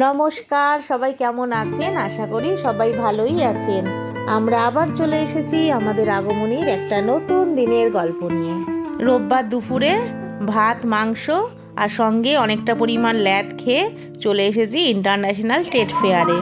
নমস্কার, সবাই কেমন আছেন? আশা করি সবাই ভালোই আছেন। আমরা আবার চলে এসেছি আমাদের আগমনীর একটা নতুন দিনের গল্প নিয়ে। রোববার দুপুরে ভাত, মাংস আর সঙ্গে অনেকটা পরিমাণ ল্যাদ খেয়ে চলে এসেছি ইন্টারন্যাশনাল ট্রেড ফেয়ারে।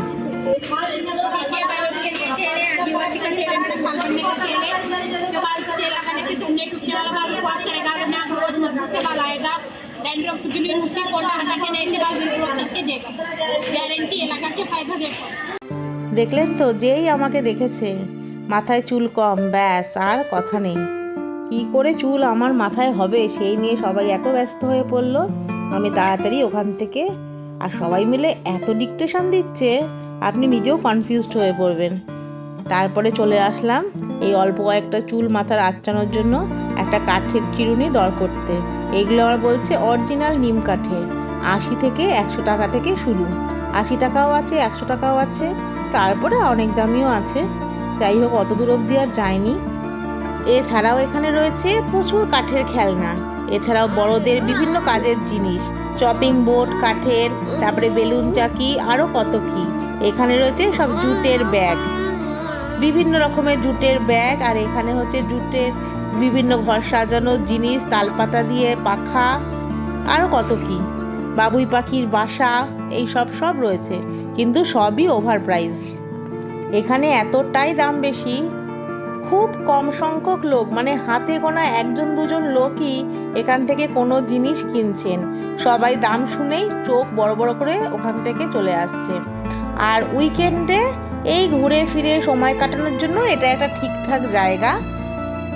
দেখলেন তো, যেই আমাকে দেখেছে মাথায় চুল কম, ব্যাস আর কথা নেই। কি করে চুল আমার মাথায় হবে সেই নিয়ে সবাই এত ব্যস্ত হয়ে পড়লো। আমি তাড়াতাড়ি ওখান থেকে, আর সবাই মিলে এত ডিকটেশন দিচ্ছে আপনি নিজেও কনফিউজড হয়ে পড়বেন। তারপরে চলে আসলাম এই অল্প কয়েকটা চুল মাথার আঁচড়ানোর জন্য একটা কাঠের চিরুনি দর করতে। এইগুলো আবার বলছে অরিজিনাল নিম কাঠের, 80 থেকে 100 টাকা থেকে শুরু। 80 টাকাও আছে, 100 টাকাও আছে, তারপরে অনেক দামিও আছে। যাই হোক, অত দূর অবধি আর যায়নি। এছাড়াও এখানে রয়েছে প্রচুর কাঠের খেলনা, এছাড়াও বড়দের বিভিন্ন কাজের জিনিস, চপিং বোর্ড কাঠের, তারপরে বেলুন চাকি, আরও কত কি। এখানে রয়েছে সব জুটের ব্যাগ, বিভিন্ন রকমের জুটের ব্যাগ। আর এখানে হচ্ছে জুটের বিভিন্ন ঘর সাজানোর জিনিস, তালপাতা দিয়ে পাখা, আরও কত কি, বাবুই পাখির বাসা, এই সব রয়েছে, কিন্তু সবই ওভার প্রাইস। এখানে এতটাই দাম বেশি, খুব কম সংখ্যক লোক, মানে হাতে গোনা 1-2 লোকই এখান থেকে কোনো জিনিস কিনছেন। সবাই দাম শুনেই চোখ বড় বড় করে ওখান থেকে চলে আসছে। আর উইকেন্ডে এই ঘুরে ফিরে সময় কাটানোর জন্য এটা একটা ঠিকঠাক জায়গা।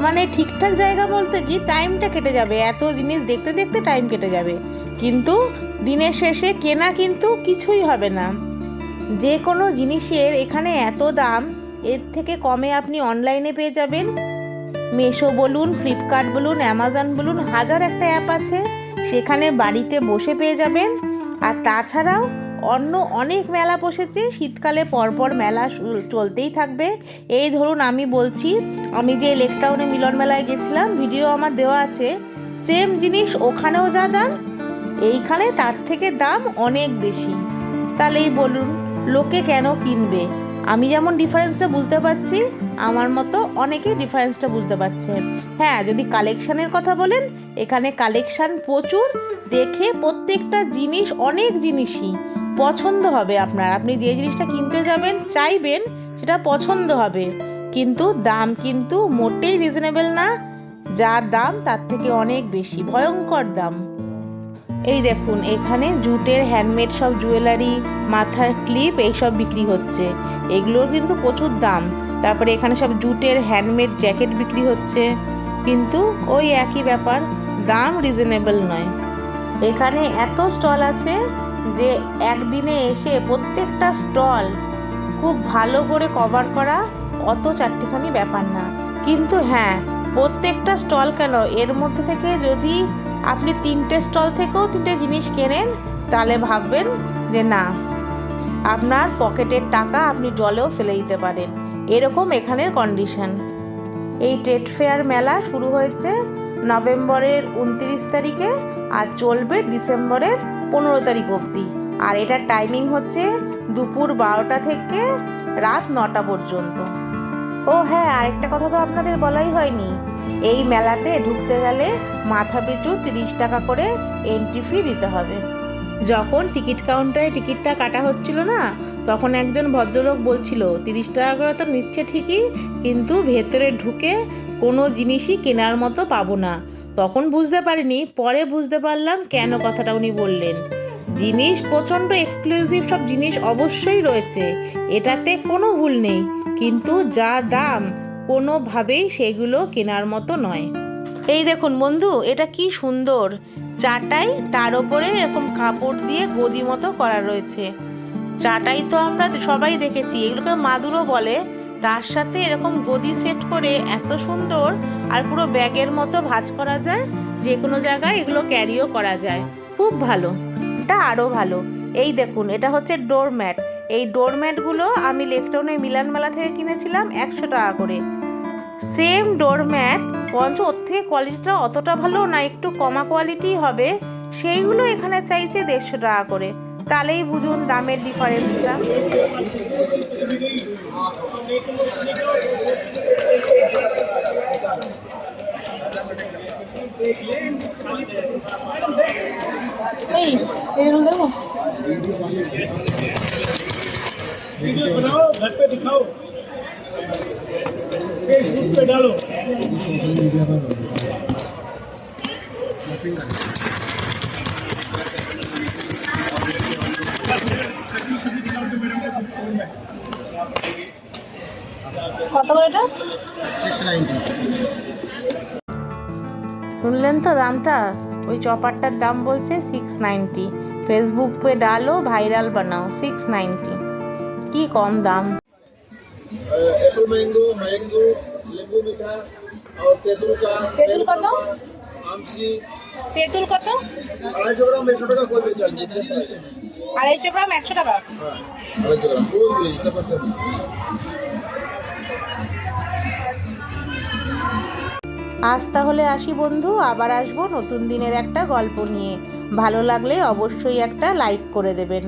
মানে ঠিকঠাক জায়গা বলতে কি, টাইমটা কেটে যাবে, এত জিনিস দেখতে দেখতে টাইম কেটে যাবে, কিন্তু দিনের শেষে কেনা কিন্তু কিছুই হবে না। যে কোনো জিনিসের এখানে এত দাম, এর থেকে কমে আপনি অনলাইনে পেয়ে যাবেন। মিশো বলুন, ফ্লিপকার্ট বলুন, অ্যামাজন বলুন, হাজার একটা অ্যাপ আছে, সেখানে বাড়িতে বসে পেয়ে যাবেন। আর তাছাড়াও অন্য অনেক মেলা বসেছে, শীতকালে পরপর মেলা চলতেই থাকবে। এই ধরুন আমি বলছি, আমি যে লেক টাউনে মিলন মেলায় গেছিলাম, ভিডিও আমার দেওয়া আছে, সেম জিনিস ওখানেও যা দাম, এইখানে তার থেকে দাম অনেক বেশি। তাহলেই বলুন লোকে কেন কিনবে? আমি যেমন ডিফারেন্সটা বুঝতে পারছি, আমার মতো অনেকেই ডিফারেন্সটা বুঝতে পারছে। হ্যাঁ, যদি কালেকশানের কথা বলেন, এখানে কালেকশান প্রচুর, দেখে প্রত্যেকটা জিনিস, অনেক জিনিসই পছন্দ হবে আপনার। আপনি যে জিনিসটা কিনতে যাবেন চাইবেন সেটা পছন্দ হবে, কিন্তু দাম কিন্তু মোটেই রিজনেবল না। যা দাম তার থেকে অনেক বেশি, ভয়ঙ্কর দাম। এই দেখুন, এখানে জুটের হ্যান্ডমেড সব জুয়েলারি, মাথার ক্লিপ, এইসব বিক্রি হচ্ছে, এগুলোর কিন্তু প্রচুর দাম। তারপরে এখানে সব জুটের হ্যান্ডমেড জ্যাকেট বিক্রি হচ্ছে, কিন্তু ওই একই ব্যাপার, দাম রিজনেবল নয়। এখানে এত স্টল আছে যে একদিনে এসে প্রত্যেকটা স্টল খুব ভালো করে কভার করা অত চারটিখানি ব্যাপার না। কিন্তু হ্যাঁ, প্রত্যেকটা স্টল কেন, এর মধ্যে থেকে যদি আপনি 3টে স্টল থেকেও 3টে জিনিস কেনেন, তাহলে ভাববেন যে না, আপনার পকেটের টাকা আপনি জলেও ফেলে দিতে পারেন, এরকম এখানের কন্ডিশন। এই ট্রেড ফেয়ার মেলা শুরু হয়েছে নভেম্বরের 29 তারিখে আর চলবে ডিসেম্বরের 15 তারিখ অবধি। আর এটার টাইমিং হচ্ছে দুপুর 12টা থেকে রাত 9টা পর্যন্ত। ও হ্যাঁ, আরেকটা কথা তো আপনাদের বলাই হয়নি, এই মেলাতে ঢুকতে গেলে মাথা পিছু 30 টাকা করে এন্ট্রি ফি দিতে হবে। যখন টিকিট কাউন্টারে টিকিটটা কাটা হচ্ছিল না, তখন একজন ভদ্রলোক বলছিল 30 টাকা করে তো নিচ্ছে ঠিকই, কিন্তু ভেতরে ঢুকে কোনো জিনিসই কেনার মতো পাবো না। তখন বুঝতে পারিনি, পরে বুঝতে পারলাম কেন কথাটা উনি বললেন। জিনিস প্রচণ্ড এক্সক্লুসিভ সব জিনিস অবশ্যই রয়েছে, এটাতে কোনো ভুল নেই, কিন্তু যা দাম কোনোভাবেই সেগুলো কেনার মতো নয়। এই দেখুন বন্ধু, এটা কি সুন্দর চাটাই, তার ওপরে এরকম কাপড় দিয়ে গদি মতো করা রয়েছে। চাটাই তো আমরা সবাই দেখেছি, এগুলোকে মাদুরও বলে, তার সাথে এরকম গদি সেট করে এত সুন্দর, আর পুরো ব্যাগের মতো ভাঁজ করা যায়, যে কোনো জায়গায় এগুলো ক্যারিও করা যায়, খুব ভালো। এটা আরও ভালো, এই দেখুন, এটা হচ্ছে ডোরম্যাট। এই ডোরম্যাটগুলো আমি লেকটাউনে মিলন মেলা থেকে কিনেছিলাম 100 টাকা করে। সেম ডোরম্যাট, বরঞ্চ ওর থেকে কোয়ালিটিটা অতটা ভালো না, একটু কমা কোয়ালিটি হবে, সেইগুলো এখানে চাইছে 150 টাকা করে। তাহলেই বুঝুন দামের ডিফারেন্সটা। এই এগুলো দেবো। वीडियो बनाओ, घर पे दिखाओ, फेसबुक पे डालो। सोशल मीडिया पर কত করে এটা? 690। শুনলেন তো দামটা? ওই চপারটার দাম বলছে 690। ফেসবুক पे डालो ভাইরাল বানাও 690। কি কম দাম। एप्पल मैंगो, नींबू मीठा और तेतुल का। তেঁতুল কত? आमसी তেঁতুল কত? 250 ग्राम 100 টাকা कोई भी चल जैसे 250 গ্রাম 100 টাকা। हाँ 250 ग्राम कोई भी सब सब। আজ তাহলে আসি বন্ধু, আবার আসবো নতুন দিনের একটা গল্প নিয়ে। ভালো লাগলে অবশ্যই একটা লাইক করে দেবেন।